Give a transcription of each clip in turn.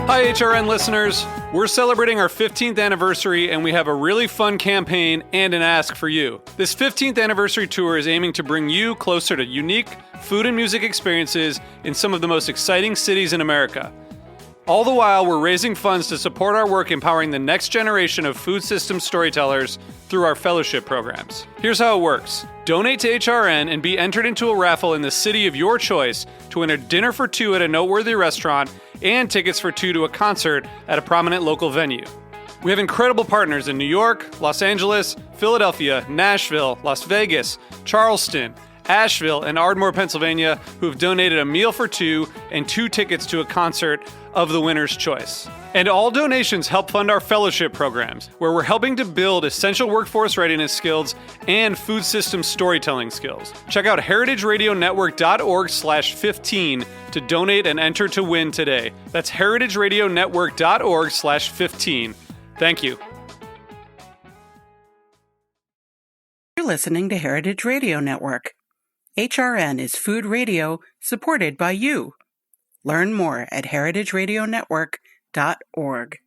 Hi, HRN listeners. We're celebrating our 15th anniversary, and we have a really fun campaign and an ask for you. This 15th anniversary tour is aiming to bring you closer to unique food and music experiences in some of the most exciting cities in America. All the while, we're raising funds to support our work empowering the next generation of food systems storytellers through our fellowship programs. Here's how it works. Donate to HRN and be entered into a raffle in the city of your choice to win a dinner for two at a noteworthy restaurant and tickets for two to a concert at a prominent local venue. We have incredible partners in New York, Los Angeles, Philadelphia, Nashville, Las Vegas, Charleston, Asheville, and Ardmore, Pennsylvania, who have donated a meal for two and two tickets to a concert of the winner's choice. And all donations help fund our fellowship programs, where we're helping to build essential workforce readiness skills and food system storytelling skills. Check out heritageradionetwork.org/15 to donate and enter to win today. That's heritageradionetwork.org/15. Thank you. You're listening to Heritage Radio Network. HRN is food radio supported by you. Learn more at heritageradionetwork.org.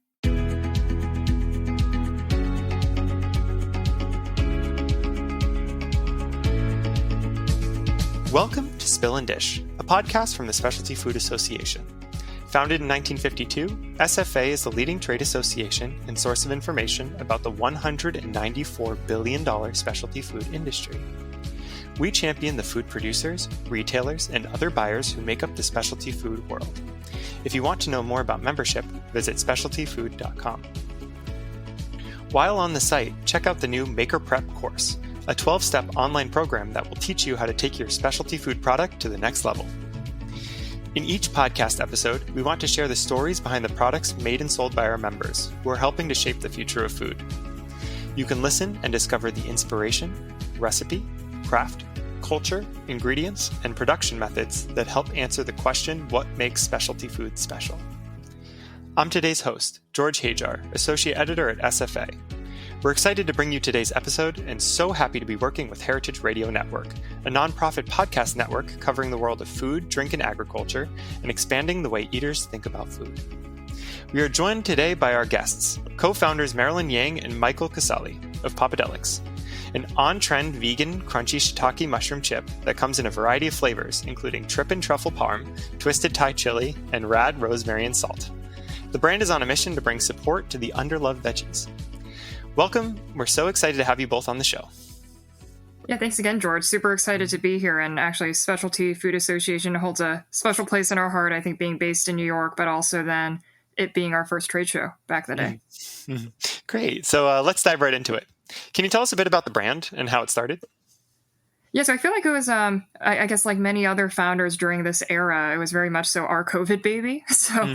Welcome to Spill and Dish, a podcast from the Specialty Food Association. Founded in 1952, SFA is the leading trade association and source of information about the $194 billion specialty food industry. We champion the food producers, retailers, and other buyers who make up the specialty food world. If you want to know more about membership, visit specialtyfood.com. While on the site, check out the new Maker Prep course, a 12-step online program that will teach you how to take your specialty food product to the next level. In each podcast episode, we want to share the stories behind the products made and sold by our members, who are helping to shape the future of food. You can listen and discover the inspiration, recipe, craft, culture, ingredients, and production methods that help answer the question, what makes specialty food special? I'm today's host, George Hajar, Associate Editor at SFA. We're excited to bring you today's episode and so happy to be working with Heritage Radio Network, a nonprofit podcast network covering the world of food, drink, and agriculture, and expanding the way eaters think about food. We are joined today by our guests, co-founders Marilyn Yang and Michael Casali of Popadelics, an on-trend vegan crunchy shiitake mushroom chip that comes in a variety of flavors, including trip and truffle parm, twisted Thai chili, and rad rosemary and salt. The brand is on a mission to bring support to the underloved veggies. Welcome. We're so excited to have you both on the show. Yeah, thanks again, George. Super excited to be here. And actually, Specialty Food Association holds a special place in our heart, I think, being based in New York, but also then it being our first trade show back in the day. Mm-hmm. Great. So let's dive right into it. Can you tell us a bit about the brand and how it started? Yeah, so I feel like it was, I guess like many other founders during this era, it was very much so our COVID baby. So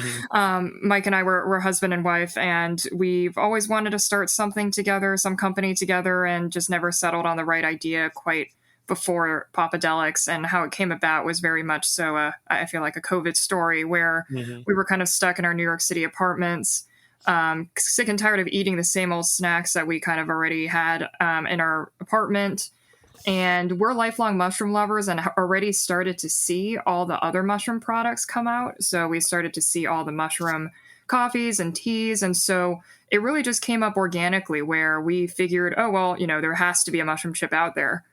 Mike and I were husband and wife, and we've always wanted to start something together, some company together, and just never settled on the right idea quite before Popadelics. And how it came about was very much so, I feel like a COVID story where we were kind of stuck in our New York City apartments, sick and tired of eating the same old snacks that we kind of already had in our apartment. And we're lifelong mushroom lovers and already started to see all the other mushroom products come out. So we started to see all the mushroom coffees and teas. And so it really just came up organically where we figured, oh, well, you know, there has to be a mushroom chip out there.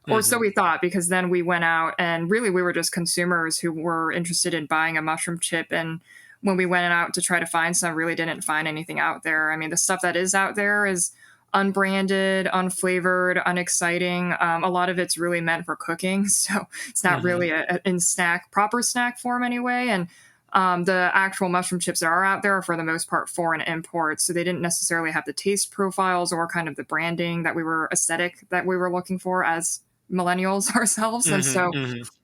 Or so we thought, because then we went out and really we were just consumers who were interested in buying a mushroom chip. And when we went out to try to find some, really didn't find anything out there. I mean, the stuff that is out there is unbranded, unflavored, unexciting. A lot of it's really meant for cooking. So it's not really in proper snack form anyway. And the actual mushroom chips that are out there are for the most part foreign imports. So they didn't necessarily have the taste profiles or kind of the branding that we were looking for as millennials ourselves. And so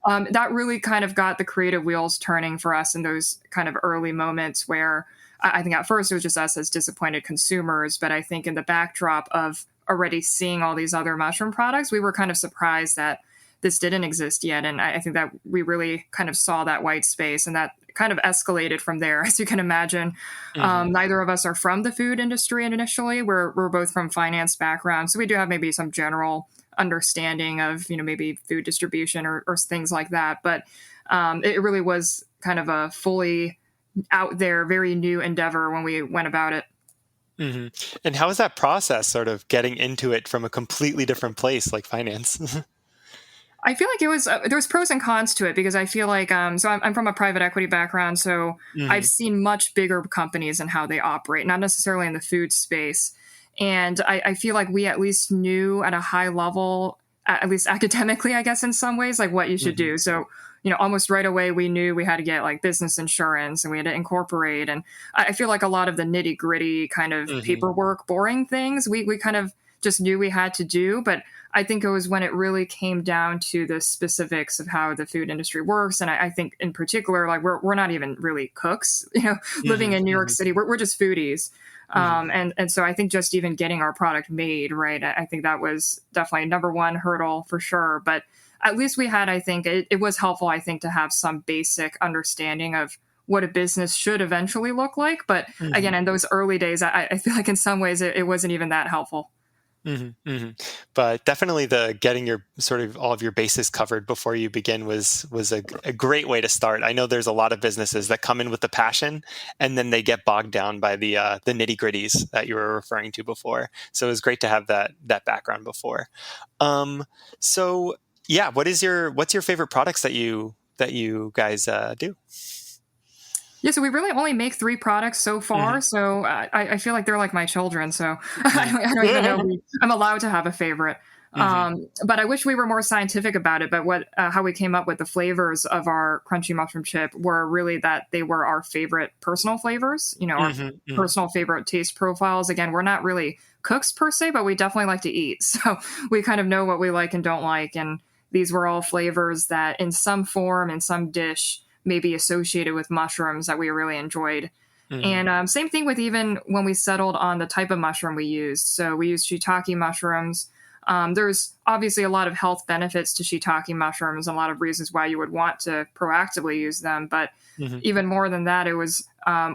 that really kind of got the creative wheels turning for us in those kind of early moments where I think at first it was just us as disappointed consumers, but I think in the backdrop of already seeing all these other mushroom products, we were kind of surprised that this didn't exist yet. And I think that we really kind of saw that white space, and that kind of escalated from there. As you can imagine, neither of us are from the food industry initially. We're both from finance backgrounds. So we do have maybe some general understanding of, maybe food distribution or things like that. But it really was kind of a fully out there, very new endeavor when we went about it. hmm And how was that process, sort of getting into it from a completely different place like finance? I feel like it was there was pros and cons to it because I feel like so I'm from a private equity background, so I've hmm seen much bigger companies and how they operate, not necessarily in the food space. And I feel like we at least knew at a high level, at least academically, I guess in some ways, like what you should hmm do. So almost right away we knew we had to get like business insurance and we had to incorporate. And I feel like a lot of the nitty gritty kind of hmm paperwork, boring things, we kind of just knew we had to do, but I think it was when it really came down to the specifics of how the food industry works. And I think in particular, like we're not even really cooks, living hmm in New York hmm City, we're just foodies. hmm And so I think just even getting our product made, right, I think that was definitely number one hurdle for sure. But at least we had, I think it was helpful, I think, to have some basic understanding of what a business should eventually look like. But hmm again, in those early days, I feel like in some ways it wasn't even that helpful. But definitely the getting your sort of all of your bases covered before you begin was a great way to start. I know there's a lot of businesses that come in with the passion and then they get bogged down by the nitty gritties that you were referring to before. So it was great to have that background before. Um, so yeah, what's your favorite products that you guys do? Yeah, so we really only make 3 products so far. hmm So I feel like they're like my children. So I don't even know I'm allowed to have a favorite. hmm But I wish we were more scientific about it. But how we came up with the flavors of our crunchy mushroom chip were really that they were our favorite personal flavors, our hmm hmm personal favorite taste profiles. Again, we're not really cooks per se, but we definitely like to eat. So we kind of know what we like and don't like. And these were all flavors that in some form, in some dish, maybe associated with mushrooms that we really enjoyed. hmm And same thing with even when we settled on the type of mushroom we used. So we used shiitake mushrooms. There's obviously a lot of health benefits to shiitake mushrooms, and a lot of reasons why you would want to proactively use them. But hmm even more than that, it was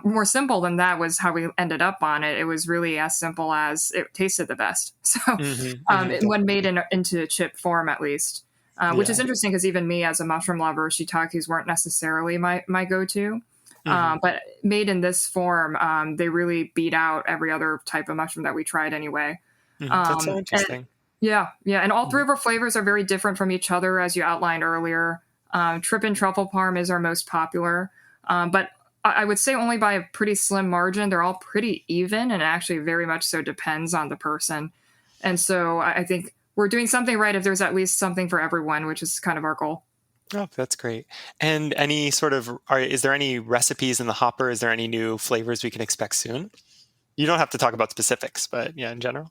more simple than that was how we ended up on it. It was really as simple as it tasted the best. So hmm hmm when made into chip form, at least. Which is Yeah. interesting because even me as a mushroom lover, shiitakes weren't necessarily my go-to. hmm But made in this form, they really beat out every other type of mushroom that we tried anyway. That's so And interesting. yeah. And all 3 Mhm. of our flavors are very different from each other, as you outlined earlier. Trip and truffle parm is our most popular. But I would say only by a pretty slim margin. They're all pretty even, and it actually very much so depends on the person. And so I think we're doing something right if there's at least something for everyone, which is kind of our goal. Oh, that's great. And is there any recipes in the hopper? Is there any new flavors we can expect soon? You don't have to talk about specifics, but yeah, in general.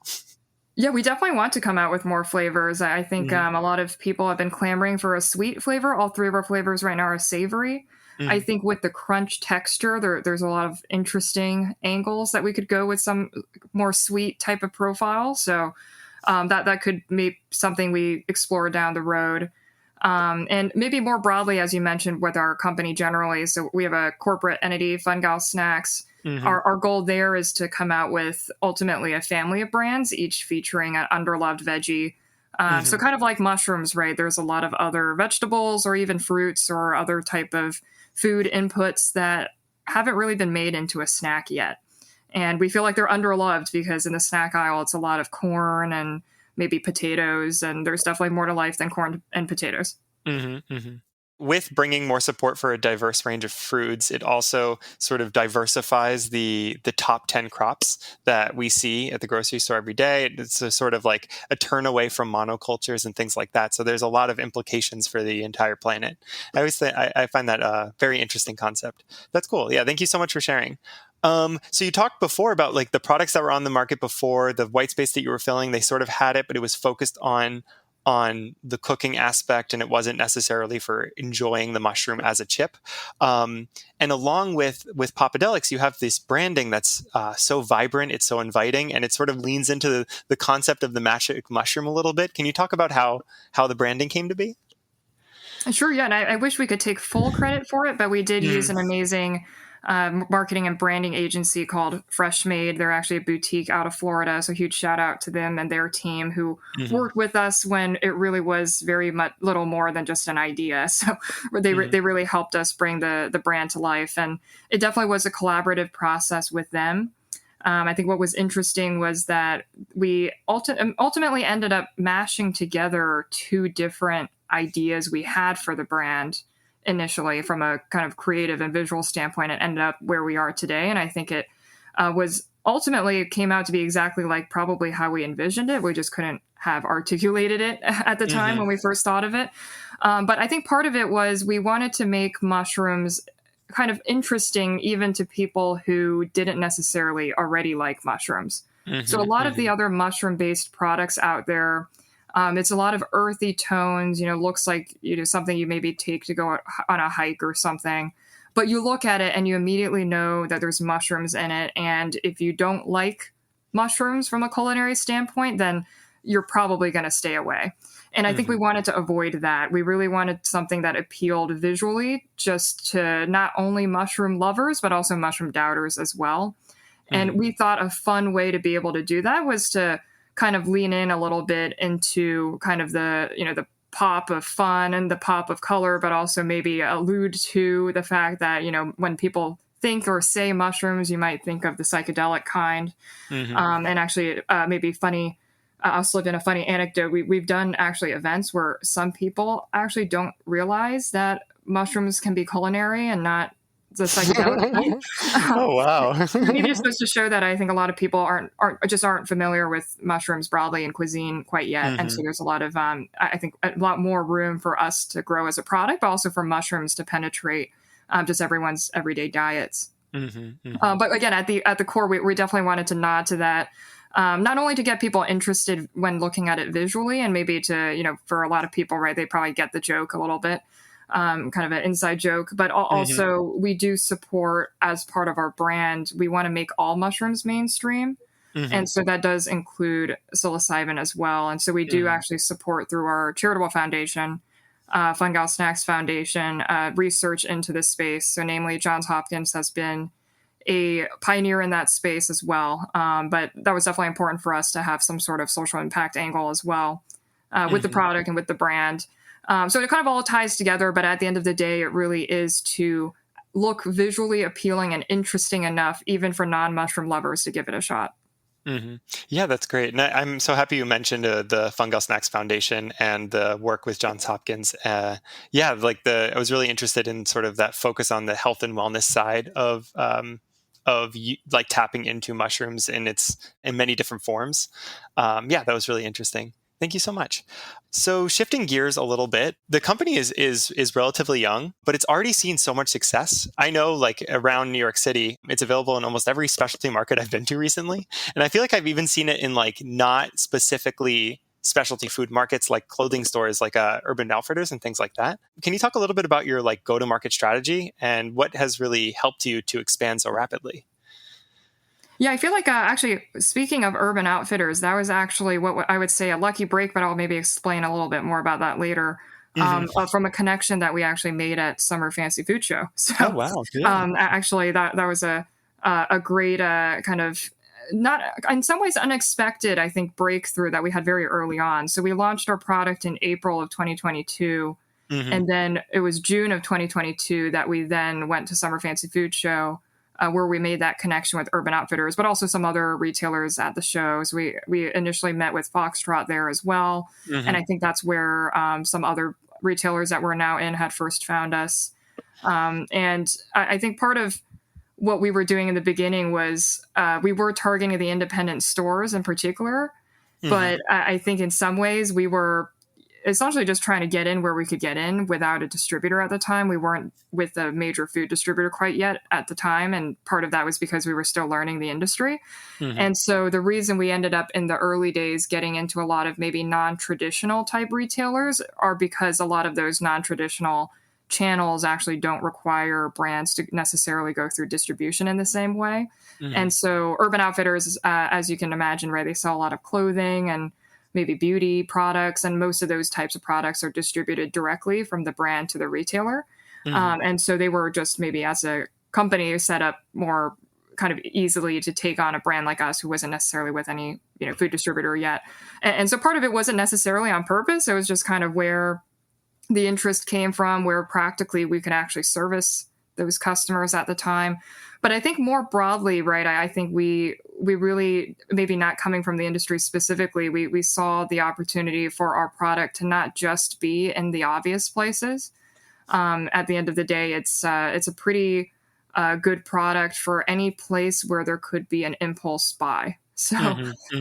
Yeah, we definitely want to come out with more flavors. I think hmm a lot of people have been clamoring for a sweet flavor. All 3 of our flavors right now are savory. I hmm think with the crunch texture, there's a lot of interesting angles that we could go with some more sweet type of profile. So that could be something we explore down the road. And maybe more broadly, as you mentioned, with our company generally. So we have a corporate entity, Fungal Snacks. hmm Our goal there is to come out with ultimately a family of brands, each featuring an underloved veggie. So hmm kind of like mushrooms, right? There's a lot of other vegetables or even fruits or other type of food inputs that haven't really been made into a snack yet. And we feel like they're underloved because in the snack aisle, it's a lot of corn and maybe potatoes, and there's definitely more to life than corn and potatoes. hmm hmm With bringing more support for a diverse range of foods, it also sort of diversifies the top 10 crops that we see at the grocery store every day. It's a sort of like a turn away from monocultures and things like that. So there's a lot of implications for the entire planet. I find that a very interesting concept. That's cool. Yeah, thank you so much for sharing. So you talked before about like the products that were on the market before, the white space that you were filling, they sort of had it, but it was focused on the cooking aspect, and it wasn't necessarily for enjoying the mushroom as a chip. And along with Popadelics, you have this branding that's so vibrant, it's so inviting, and it sort of leans into the concept of the magic mushroom a little bit. Can you talk about how the branding came to be? Sure, yeah, and I wish we could take full credit for it, but we did use Mm-hmm. an amazing marketing and branding agency called Fresh Made. They're actually a boutique out of Florida. So huge shout out to them and their team who worked with us when it really was very much little more than just an idea. So they really helped us bring the brand to life. And it definitely was a collaborative process with them. I think what was interesting was that we ultimately ended up mashing together two different ideas we had for the brand initially from a kind of creative and visual standpoint, and ended up where we are today. And I think it it came out to be exactly like probably how we envisioned it. We just couldn't have articulated it at the time when we first thought of it. But I think part of it was we wanted to make mushrooms kind of interesting even to people who didn't necessarily already like mushrooms. So a lot of the other mushroom-based products out there, it's a lot of earthy tones, looks like, something you maybe take to go on a hike or something. But you look at it and you immediately know that there's mushrooms in it. And if you don't like mushrooms from a culinary standpoint, then you're probably going to stay away. And I think we wanted to avoid that. We really wanted something that appealed visually just to not only mushroom lovers, but also mushroom doubters as well. And we thought a fun way to be able to do that was to kind of lean in a little bit into kind of the pop of fun and the pop of color, but also maybe allude to the fact that, when people think or say mushrooms, you might think of the psychedelic kind. And actually, maybe funny, I'll slip in a funny anecdote. We've done actually events where some people actually don't realize that mushrooms can be culinary and not the psychedelic kind. Oh, wow. Maybe just goes to show that I think a lot of people aren't familiar with mushrooms broadly in cuisine quite yet. And so there's a lot of, I think a lot more room for us to grow as a product, but also for mushrooms to penetrate just everyone's everyday diets. But again, at the core, we definitely wanted to nod to that. Not only to get people interested when looking at it visually, and maybe to, for a lot of people, right, they probably get the joke a little bit, kind of an inside joke, but also we do support, as part of our brand, we want to make all mushrooms mainstream. And so that does include psilocybin as well. And so we do actually support through our charitable foundation, Fungal Snacks Foundation, research into this space. So namely, Johns Hopkins has been a pioneer in that space as well. But that was definitely important for us to have some sort of social impact angle as well with the product and with the brand. So it kind of all ties together, but at the end of the day, it really is to look visually appealing and interesting enough, even for non-mushroom lovers, to give it a shot. Yeah, that's great. And I'm so happy you mentioned the Fungal Snacks Foundation and the work with Johns Hopkins. I was really interested in sort of that focus on the health and wellness side of like tapping into mushrooms in many different forms. That was really interesting. Thank you so much. So shifting gears a little bit, the company is relatively young, but it's already seen so much success. I know, like around New York City, it's available in almost every specialty market I've been to recently. And I feel like I've even seen it in like not specifically specialty food markets like clothing stores, like Urban Outfitters and things like that. Can you talk a little bit about your like go-to-market strategy and what has really helped you to expand so rapidly? Yeah, I feel like actually, speaking of Urban Outfitters, that was actually what I would say a lucky break, but I'll maybe explain a little bit more about that later. From a connection that we actually made at Summer Fancy Food Show. So, oh, wow. Yeah. Actually, that was a great kind of, not in some ways unexpected, I think, breakthrough that we had very early on. So we launched our product in April of 2022. And then it was June of 2022 that we then went to Summer Fancy Food Show, where we made that connection with Urban Outfitters, but also some other retailers at the show. So we initially met with Foxtrot there as well. And I think that's where some other retailers that we're now in had first found us. And I think part of what we were doing in the beginning was we were targeting the independent stores in particular. But I think in some ways we were essentially just trying to get in where we could get in without a distributor at the time. We weren't with a major food distributor quite yet at the time. And part of that was because we were still learning the industry. And so the reason we ended up in the early days getting into a lot of maybe non-traditional type retailers are because a lot of those non-traditional channels actually don't require brands to necessarily go through distribution in the same way. And so Urban Outfitters, as you can imagine, right, they sell a lot of clothing and maybe beauty products, and most of those types of products are distributed directly from the brand to the retailer. And so they were just maybe as a company set up more kind of easily to take on a brand like us who wasn't necessarily with any, food distributor yet. And so part of it wasn't necessarily on purpose. It was just kind of where the interest came from, where practically we could actually service those customers at the time. But I think more broadly, right, I think we really, maybe not coming from the industry specifically, we saw the opportunity for our product to not just be in the obvious places. At the end of the day, it's a pretty good product for any place where there could be an impulse buy. So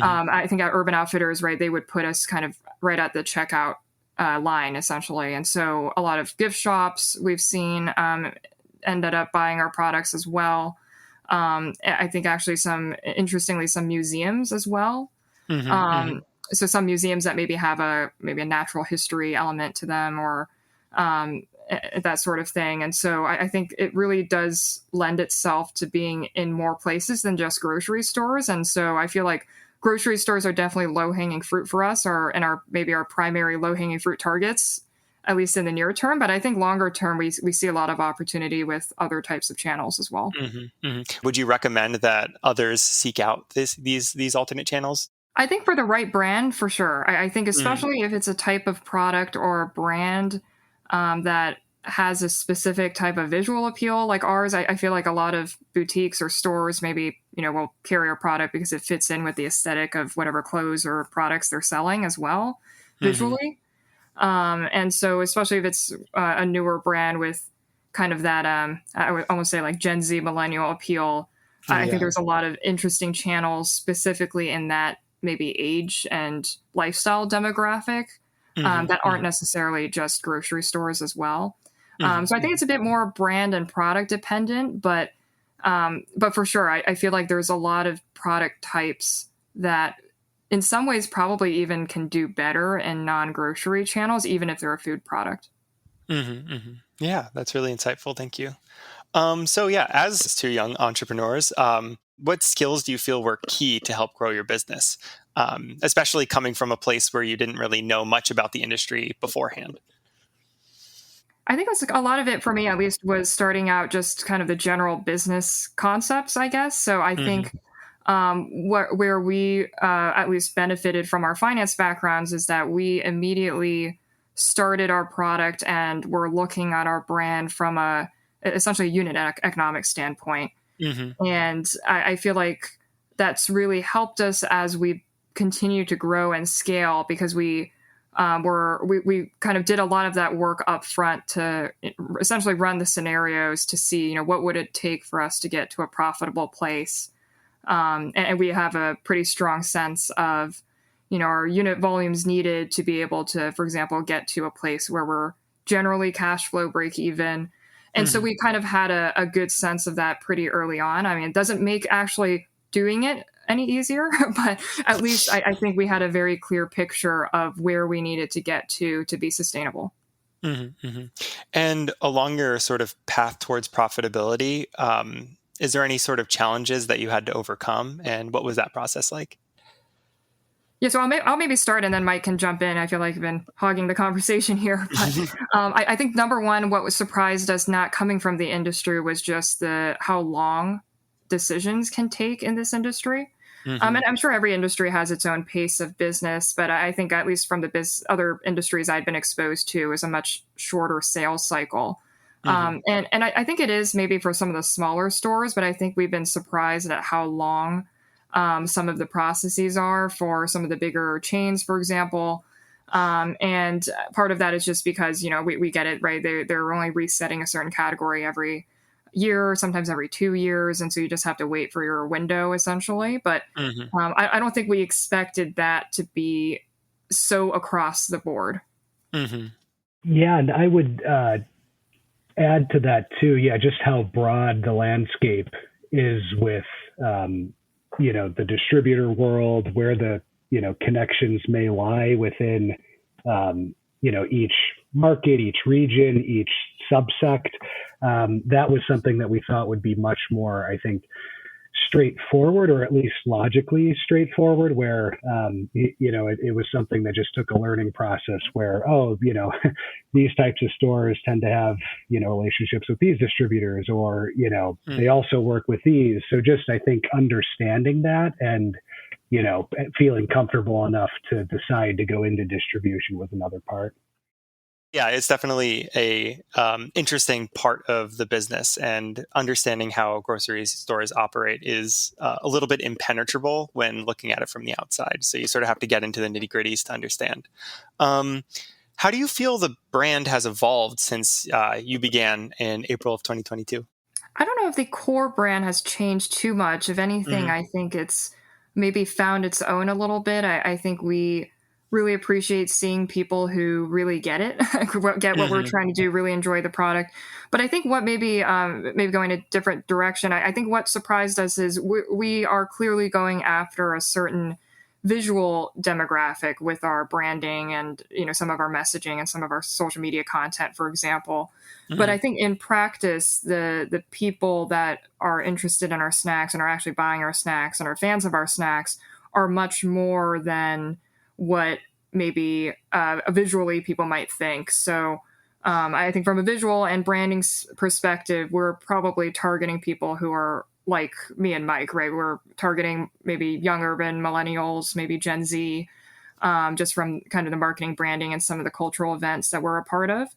I think at Urban Outfitters, right, they would put us kind of right at the checkout line, essentially. And so a lot of gift shops we've seen ended up buying our products as well. I think actually interestingly, some museums as well. So some museums that maybe have a natural history element to them, or that sort of thing. And so I think it really does lend itself to being in more places than just grocery stores. And so I feel like grocery stores are definitely low-hanging fruit for us, and maybe our primary low-hanging fruit targets, at least in the near term. But I think longer term, we see a lot of opportunity with other types of channels as well. Would you recommend that others seek out these alternate channels? I think for the right brand, for sure. I think especially if it's a type of product or a brand that has a specific type of visual appeal like ours. I feel like a lot of boutiques or stores maybe, will carry our product because it fits in with the aesthetic of whatever clothes or products they're selling as well, visually. And so especially if it's a newer brand with kind of that, I would almost say like Gen Z millennial appeal, I think there's a lot of interesting channels specifically in that maybe age and lifestyle demographic that aren't necessarily just grocery stores as well. So I think it's a bit more brand and product dependent, but for sure, I feel like there's a lot of product types that in some ways probably even can do better in non-grocery channels, even if they're a food product. Yeah, that's really insightful. Thank you. So yeah, as two young entrepreneurs, what skills do you feel were key to help grow your business, especially coming from a place where you didn't really know much about the industry beforehand? I think a lot of it for me, at least, was starting out just kind of the general business concepts, I guess. So I think where we at least benefited from our finance backgrounds is that we immediately started our product and were looking at our brand from essentially a unit economic standpoint. And I feel like that's really helped us as we continue to grow and scale, because we kind of did a lot of that work up front to essentially run the scenarios to see, what would it take for us to get to a profitable place. And we have a pretty strong sense of, our unit volumes needed to be able to, for example, get to a place where we're generally cash flow break even. And so we kind of had a good sense of that pretty early on. I mean, it doesn't make actually doing it any easier, but at least I think we had a very clear picture of where we needed to get to be sustainable. And along your sort of path towards profitability, is there any sort of challenges that you had to overcome? And what was that process like? Yeah, so I'll maybe start and then Mike can jump in. I feel like I've been hogging the conversation here. But I think number one, what surprised us not coming from the industry was just how long decisions can take in this industry. And I'm sure every industry has its own pace of business, but I think at least from the other industries I'd been exposed to is a much shorter sales cycle. And I think it is maybe for some of the smaller stores, but I think we've been surprised at how long some of the processes are for some of the bigger chains, for example. And part of that is just because, we get it, right? They're only resetting a certain category every year, sometimes every 2 years. And so you just have to wait for your window, essentially. But I don't think we expected that to be so across the board. Yeah, and I would add to that too. Yeah, just how broad the landscape is with, the distributor world, where the, connections may lie within, each market, each region, each subsect. That was something that we thought would be much more, I think, straightforward, or at least logically straightforward, where it was something that just took a learning process where, these types of stores tend to have relationships with these distributors, or they also work with these. So just, I think, understanding that and feeling comfortable enough to decide to go into distribution was another part. Yeah, it's definitely a interesting part of the business, and understanding how grocery stores operate is a little bit impenetrable when looking at it from the outside. So you sort of have to get into the nitty-gritties to understand. How do you feel the brand has evolved since you began in April of 2022? I don't know if the core brand has changed too much. If anything, I think it's maybe found its own a little bit. I think we really appreciate seeing people who really get it, get what we're trying to do, really enjoy the product. But I think what maybe going a different direction, I think what surprised us is we are clearly going after a certain visual demographic with our branding and some of our messaging and some of our social media content, for example. But I think in practice, the people that are interested in our snacks and are actually buying our snacks and are fans of our snacks are much more than what maybe visually people might think. So I think from a visual and branding perspective, we're probably targeting people who are like me and Mike, right? We're targeting maybe young urban millennials, maybe Gen Z, just from kind of the marketing, branding, and some of the cultural events that we're a part of.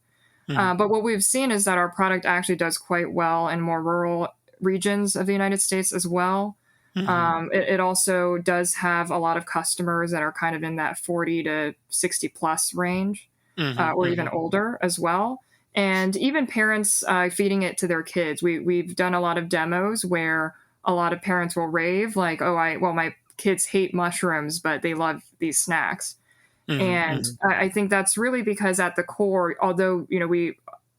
But what we've seen is that our product actually does quite well in more rural regions of the United States as well. It also does have a lot of customers that are kind of in that 40 to 60 plus range, or even older as well. And even parents feeding it to their kids. We've done a lot of demos where a lot of parents will rave like, my kids hate mushrooms, but they love these snacks. And I think that's really because at the core, although, we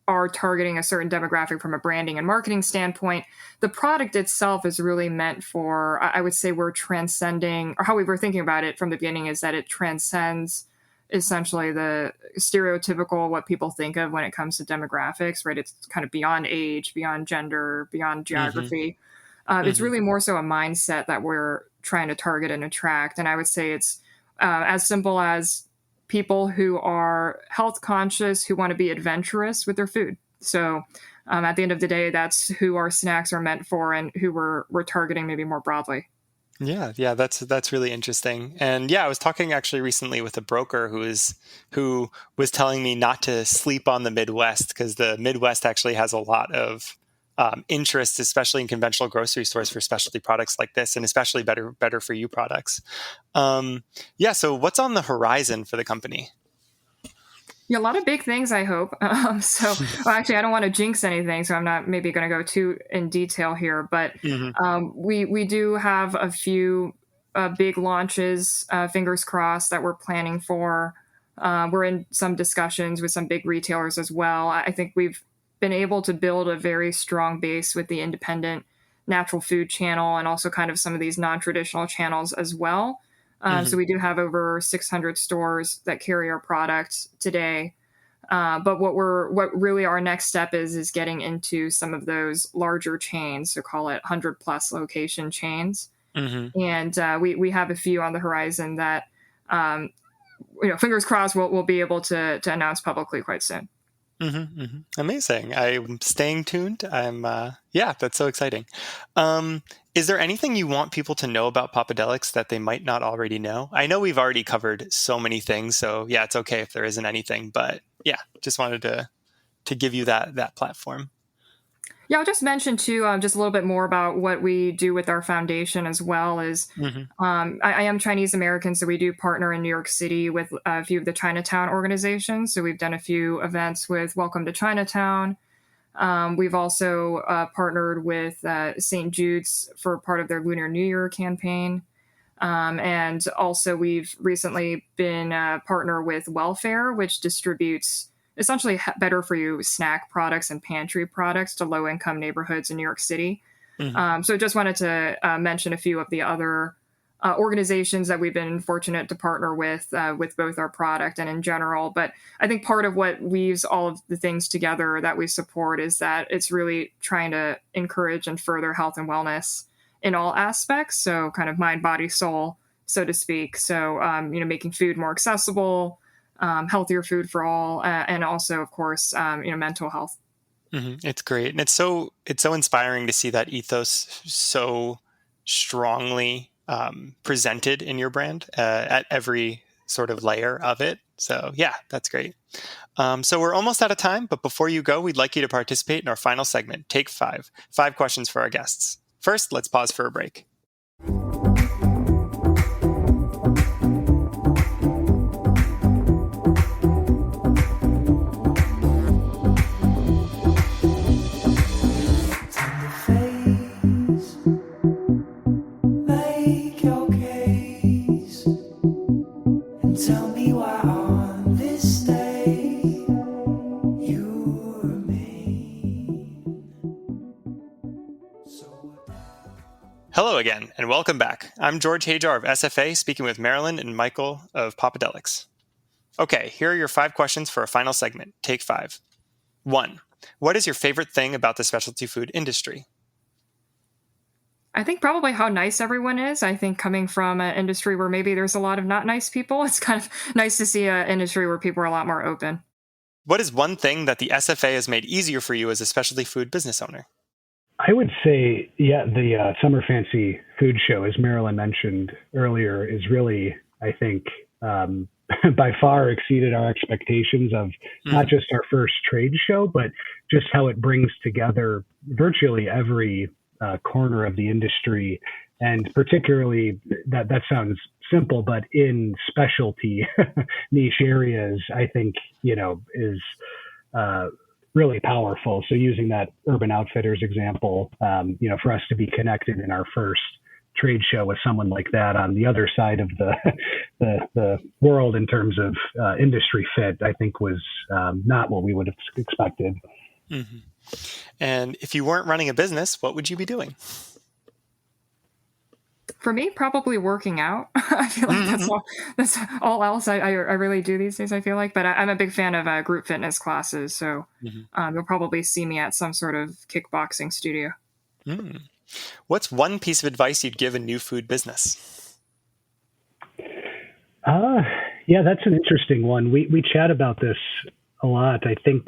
are targeting a certain demographic from a branding and marketing standpoint, the product itself is really meant for, I would say we're transcending, or how we were thinking about it from the beginning is that it transcends essentially the stereotypical, what people think of when it comes to demographics, right? It's kind of beyond age, beyond gender, beyond geography. It's really more so a mindset that we're trying to target and attract. And I would say it's as simple as people who are health conscious, who want to be adventurous with their food. So at the end of the day, that's who our snacks are meant for and who we're targeting maybe more broadly. Yeah, that's really interesting. And I was talking actually recently with a broker who was telling me not to sleep on the Midwest, because the Midwest actually has a lot of interest, especially in conventional grocery stores, for specialty products like this, and especially better for you products. So what's on the horizon for the company? Yeah, a lot of big things, I hope. Actually, I don't want to jinx anything, so I'm not maybe going to go too in detail here. But we do have a few big launches, fingers crossed, that we're planning for. We're in some discussions with some big retailers as well. I think we've been able to build a very strong base with the independent natural food channel and also kind of some of these non-traditional channels as well. So we do have over 600 stores that carry our product today. But what really our next step is getting into some of those larger chains, so call it 100 plus location chains. And we have a few on the horizon that, fingers crossed, we'll be able to announce publicly quite soon. Amazing. I'm staying tuned. That's so exciting. Is there anything you want people to know about Popadelics that they might not already know? I know we've already covered so many things, so it's okay if there isn't anything, but just wanted to give you that platform. Yeah, I'll just mention too, just a little bit more about what we do with our foundation as well. I am Chinese American, so we do partner in New York City with a few of the Chinatown organizations. So we've done a few events with Welcome to Chinatown. We've also partnered with St. Jude's for part of their Lunar New Year campaign. And also we've recently been a partner with Welfare, which distributes essentially better for you snack products and pantry products to low income neighborhoods in New York City. So just wanted to mention a few of the other organizations that we've been fortunate to partner with both our product and in general. But I think part of what weaves all of the things together that we support is that it's really trying to encourage and further health and wellness in all aspects. So kind of mind, body, soul, so to speak. So, making food more accessible, healthier food for all, and also, of course, mental health. It's great. And it's so inspiring to see that ethos so strongly presented in your brand at every sort of layer of it. So yeah, that's great. So we're almost out of time, but before you go, we'd like you to participate in our final segment, Take 5. 5 questions for our guests. First, let's pause for a break. Hello again, and welcome back. I'm George Hajar of SFA, speaking with Marilyn and Michael of Popadelics. Okay, here are your 5 questions for a final segment. Take 5. 1. What is your favorite thing about the specialty food industry? I think probably how nice everyone is. I think coming from an industry where maybe there's a lot of not nice people, it's kind of nice to see an industry where people are a lot more open. What is one thing that the SFA has made easier for you as a specialty food business owner? I would say, the Summer Fancy Food Show, as Marilyn mentioned earlier, is really, I think, by far exceeded our expectations of not just our first trade show, but just how it brings together virtually every corner of the industry. And particularly, that sounds simple, but in specialty niche areas, I think, is really powerful. So using that Urban Outfitters example, for us to be connected in our first trade show with someone like that on the other side of the world in terms of industry fit, I think was not what we would have expected. Mm-hmm. And if you weren't running a business, what would you be doing? For me, probably working out. I feel like that's all else I really do these days, I feel like. But I'm a big fan of group fitness classes. So you'll probably see me at some sort of kickboxing studio. What's one piece of advice you'd give a new food business? That's an interesting one. We chat about this a lot. I think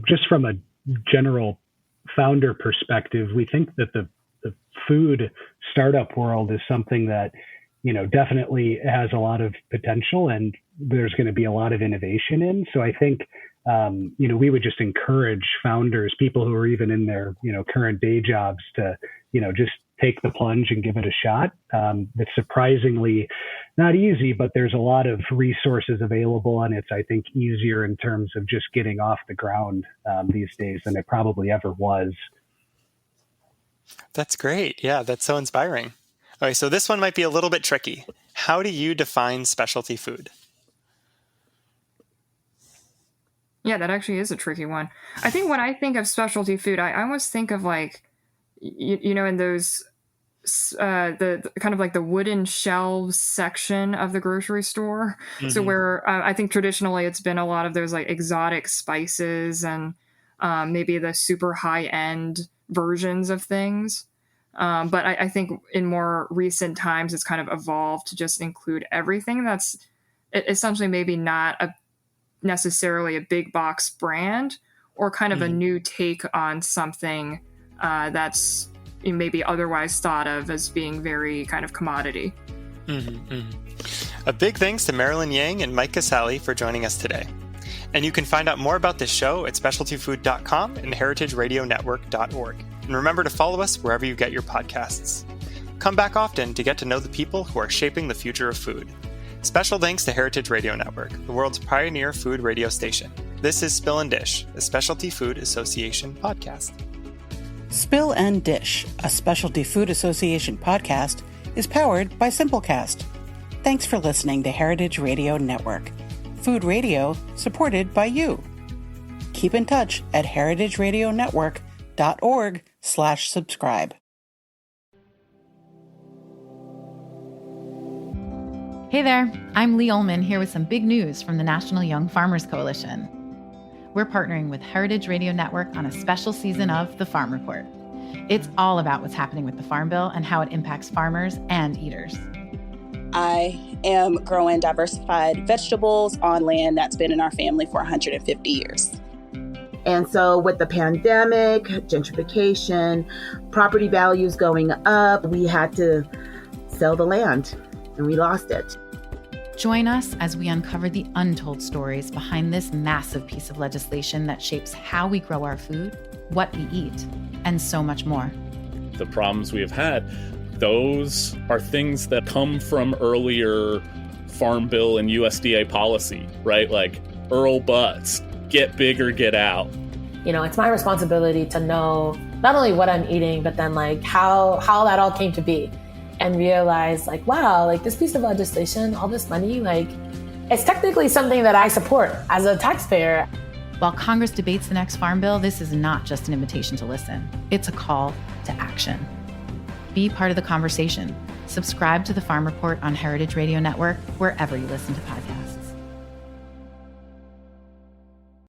just from a general founder perspective, we think that the food startup world is something that, definitely has a lot of potential and there's going to be a lot of innovation in. So I think, we would just encourage founders, people who are even in their, current day jobs to, just take the plunge and give it a shot. It's surprisingly not easy, but there's a lot of resources available and it's, I think, easier in terms of just getting off the ground these days than it probably ever was. That's great. Yeah, that's so inspiring. Okay, so this one might be a little bit tricky. How do you define specialty food? Yeah, that actually is a tricky one. I think when I think of specialty food, I almost think of like, in those, the kind of like the wooden shelves section of the grocery store. Mm-hmm. So where I think traditionally it's been a lot of those like exotic spices and maybe the super high end versions of things. But I think in more recent times, it's kind of evolved to just include everything that's essentially maybe not necessarily a big box brand or kind of a new take on something that's maybe otherwise thought of as being very kind of commodity. A big thanks to Marilyn Yang and Mike Casali for joining us today. And you can find out more about this show at specialtyfood.com and heritageradionetwork.org. And remember to follow us wherever you get your podcasts. Come back often to get to know the people who are shaping the future of food. Special thanks to Heritage Radio Network, the world's pioneer food radio station. This is Spill and Dish, a Specialty Food Association podcast. Spill and Dish, a Specialty Food Association podcast, is powered by Simplecast. Thanks for listening to Heritage Radio Network. Food radio supported by you. Keep in touch at heritageradionetwork.org/subscribe. Hey there, I'm Lee Ullman here with some big news from the National Young Farmers Coalition. We're partnering with Heritage Radio Network on a special season of The Farm Report. It's all about what's happening with the Farm Bill and how it impacts farmers and eaters. I am growing diversified vegetables on land that's been in our family for 150 years. And so with the pandemic, gentrification, property values going up, we had to sell the land and we lost it. Join us as we uncover the untold stories behind this massive piece of legislation that shapes how we grow our food, what we eat, and so much more. The problems we have had, those are things that come from earlier Farm Bill and USDA policy, right? Like Earl Butts, get big or get out. You know, it's my responsibility to know not only what I'm eating, but then like how that all came to be, and realize like, wow, like this piece of legislation, all this money, like it's technically something that I support as a taxpayer. While Congress debates the next Farm Bill, this is not just an invitation to listen. It's a call to action. Be part of the conversation. Subscribe to the Farm Report on Heritage Radio Network, wherever you listen to podcasts.